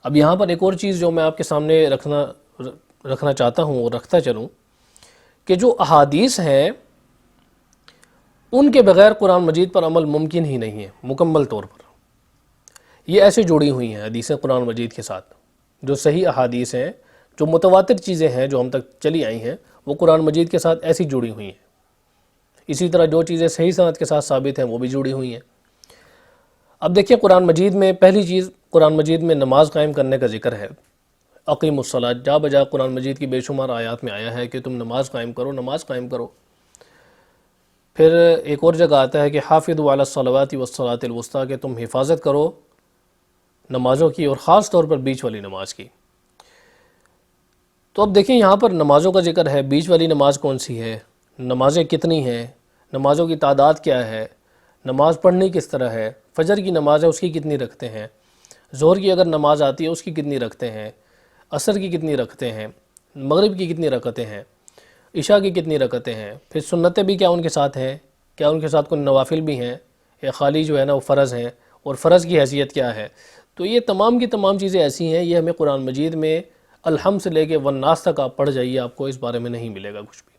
اب یہاں پر ایک اور چیز جو میں آپ کے سامنے رکھنا چاہتا ہوں اور رکھتا چلوں کہ جو احادیث ہیں ان کے بغیر قرآن مجید پر عمل ممکن ہی نہیں ہے مکمل طور پر. یہ ایسے جڑی ہوئی ہیں حدیثیں قرآن مجید کے ساتھ. جو صحیح احادیث ہیں، جو متواتر چیزیں ہیں جو ہم تک چلی آئی ہیں، وہ قرآن مجید کے ساتھ ایسی جڑی ہوئی ہیں. اسی طرح جو چیزیں صحیح سند کے ساتھ ثابت ہیں وہ بھی جڑی ہوئی ہیں. اب دیکھیں قرآن مجید میں پہلی چیز، قرآن مجید میں نماز قائم کرنے کا ذکر ہے. اقیم الصلاۃ، جا بجا قرآن مجید کی بے شمار آیات میں آیا ہے کہ تم نماز قائم کرو، نماز قائم کرو. پھر ایک اور جگہ آتا ہے کہ حافظوا علی الصلوات والصلاۃ الوسطیٰ، کہ تم حفاظت کرو نمازوں کی اور خاص طور پر بیچ والی نماز کی. تو اب دیکھیں یہاں پر نمازوں کا ذکر ہے. بیچ والی نماز کون سی ہے، نمازیں کتنی ہیں، نمازوں کی تعداد کیا ہے، نماز پڑھنی کس طرح ہے، فجر کی نماز ہے اس کی کتنی رکھتے ہیں، ظہر کی اگر نماز آتی ہے اس کی کتنی رکھتے ہیں، عصر کی کتنی رکھتے ہیں، مغرب کی کتنی رکعتیں ہیں، عشاء کی کتنی رکعتیں ہیں. پھر سنتیں بھی کیا ان کے ساتھ ہیں، کیا ان کے ساتھ کوئی نوافل بھی ہیں یا خالی جو ہے نا وہ فرض ہیں، اور فرض کی حیثیت کیا ہے. تو یہ تمام کی تمام چیزیں ایسی ہیں، یہ ہمیں قرآن مجید میں الحمد سے لے کے والناس تک آپ پڑھ جائیے، آپ کو اس بارے میں نہیں ملے گا کچھ بھی.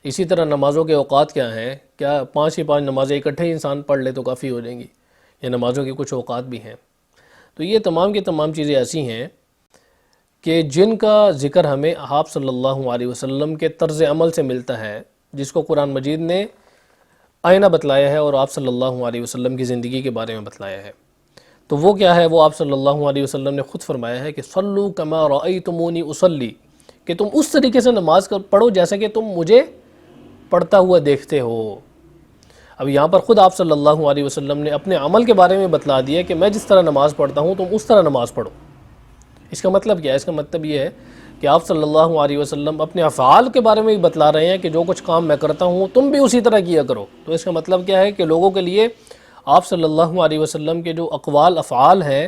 اسی طرح نمازوں کے اوقات کیا ہیں، کیا 5 ہی 5 نمازیں اکٹھے انسان پڑھ لے تو کافی ہو جائیں گی، یا نمازوں کے کچھ اوقات بھی ہیں. تو یہ تمام کی تمام چیزیں ایسی ہیں کہ جن کا ذکر ہمیں آپ صلی اللہ علیہ وسلم کے طرز عمل سے ملتا ہے، جس کو قرآن مجید نے آئینہ بتلایا ہے اور آپ صلی اللہ علیہ وسلم کی زندگی کے بارے میں بتلایا ہے. تو وہ کیا ہے، وہ آپ صلی اللہ علیہ وسلم نے خود فرمایا ہے کہ صلو کما رأیتمونی اصلی، کہ تم اس طریقے سے نماز پڑھو جیسا کہ تم مجھے پڑھتا ہوا دیکھتے ہو. اب یہاں پر خود آپ صلی اللہ علیہ وسلم نے اپنے عمل کے بارے میں بتلا دیا کہ میں جس طرح نماز پڑھتا ہوں تم اس طرح نماز پڑھو. اس کا مطلب کیا ہے؟ اس کا مطلب یہ ہے کہ آپ صلی اللہ علیہ وسلم اپنے افعال کے بارے میں بھی بتلا رہے ہیں کہ جو کچھ کام میں کرتا ہوں تم بھی اسی طرح کیا کرو. تو اس کا مطلب کیا ہے کہ لوگوں کے لیے آپ صلی اللہ علیہ وسلم کے جو اقوال افعال ہیں،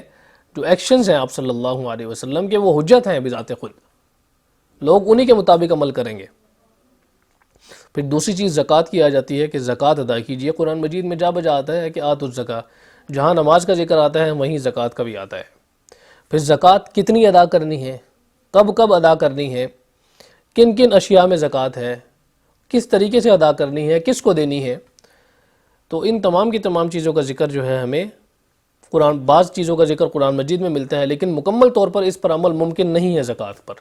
جو ایکشنز ہیں آپ صلی اللہ علیہ وسلم کے، وہ حجت ہیں بذات خود. لوگ انہی کے مطابق عمل کریں گے. پھر دوسری چیز زکوٰۃ کی آ جاتی ہے کہ زکوٰۃ ادا کیجیے. قرآن مجید میں جا بجا آتا ہے کہ آتوا الزکوٰۃ، جہاں نماز کا ذکر آتا ہے وہیں زکوٰۃ کا بھی آتا ہے. پھر زکوٰۃ کتنی ادا کرنی ہے، کب کب ادا کرنی ہے، کن کن اشیاء میں زکوٰۃ ہے، کس طریقے سے ادا کرنی ہے، کس کو دینی ہے. تو ان تمام کی تمام چیزوں کا ذکر جو ہے ہمیں بعض چیزوں کا ذکر قرآن مجید میں ملتا ہے، لیکن مکمل طور پر اس پر عمل ممکن نہیں ہے زکوٰۃ پر،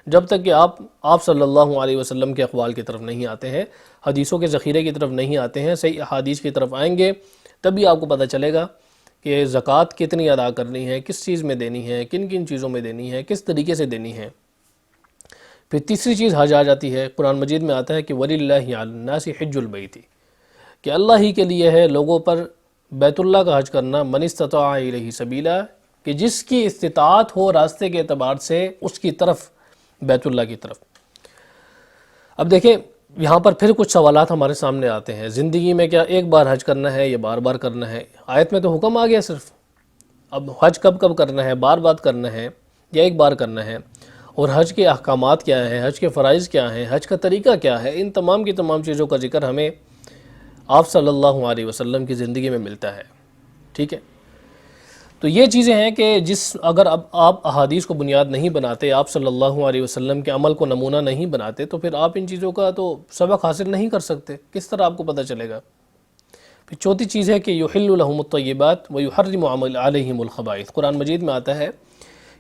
جب تک کہ آپ صلی اللہ علیہ وسلم کے اقوال کی طرف نہیں آتے ہیں، حدیثوں کے ذخیرے کی طرف نہیں آتے ہیں، صحیح احادیث کی طرف آئیں گے تبھی آپ کو پتہ چلے گا کہ زکوٰۃ کتنی ادا کرنی ہے، کس چیز میں دینی ہے، کن کن چیزوں میں دینی ہے، کس طریقے سے دینی ہے. پھر تیسری چیز حج آ جاتی ہے. قرآن مجید میں آتا ہے کہ وَلِلَّهِ عَلَى النَّاسِ حِجُّ الْبَيْتِ، کہ اللہ ہی کے لیے ہے لوگوں پر بیت اللہ کا حج کرنا، من استطاع الیہ سبیلا، کہ جس کی استطاعت ہو راستے کے اعتبار سے اس کی طرف، بیت اللہ کی طرف. اب دیکھیں یہاں پر پھر کچھ سوالات ہمارے سامنے آتے ہیں. زندگی میں کیا ایک بار حج کرنا ہے یا بار بار کرنا ہے؟ آیت میں تو حکم آ گیا صرف. اب حج کب کب کرنا ہے، بار بار کرنا ہے یا ایک بار کرنا ہے، اور حج کے احکامات کیا ہیں، حج کے فرائض کیا ہیں، حج کا طریقہ کیا ہے، ان تمام کی تمام چیزوں کا ذکر ہمیں آپ صلی اللہ علیہ وسلم کی زندگی میں ملتا ہے. ٹھیک ہے، تو یہ چیزیں ہیں کہ اگر اب آپ احادیث کو بنیاد نہیں بناتے، آپ صلی اللہ علیہ وسلم کے عمل کو نمونہ نہیں بناتے، تو پھر آپ ان چیزوں کا تو سبق حاصل نہیں کر سکتے. کس طرح آپ کو پتہ چلے گا؟ پھر چوتھی چیز ہے کہ یحل لہم الطیبات ویحرم علیہم الخبائث. قرآن مجید میں آتا ہے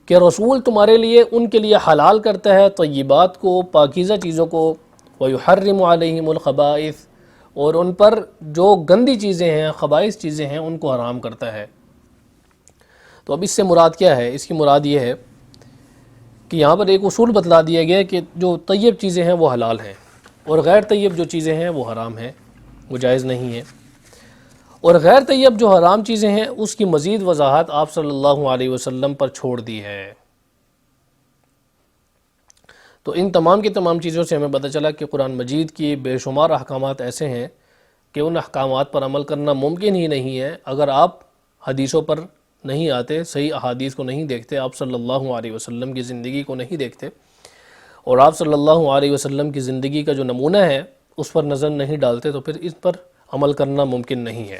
کہ رسول تمہارے لیے ان کے لیے حلال کرتا ہے طیبات کو، پاکیزہ چیزوں کو، ویحرم علیہم الخبائث، اور ان پر جو گندی چیزیں ہیں، خبائث چیزیں ہیں، ان کو حرام کرتا ہے. تو اب اس سے مراد کیا ہے؟ اس کی مراد یہ ہے کہ یہاں پر ایک اصول بتلا دیا گیا کہ جو طیب چیزیں ہیں وہ حلال ہیں، اور غیر طیب جو چیزیں ہیں وہ حرام ہیں، وہ جائز نہیں ہیں. اور غیر طیب جو حرام چیزیں ہیں اس کی مزید وضاحت آپ صلی اللہ علیہ وسلم پر چھوڑ دی ہے. تو ان تمام کی تمام چیزوں سے ہمیں پتہ چلا کہ قرآن مجید کی بے شمار احکامات ایسے ہیں کہ ان احکامات پر عمل کرنا ممکن ہی نہیں ہے اگر آپ حدیثوں پر نہیں آتے، صحیح احادیث کو نہیں دیکھتے، آپ صلی اللہ علیہ وسلم کی زندگی کو نہیں دیکھتے، اور آپ صلی اللہ علیہ وسلم کی زندگی کا جو نمونہ ہے اس پر نظر نہیں ڈالتے، تو پھر اس پر عمل کرنا ممکن نہیں ہے.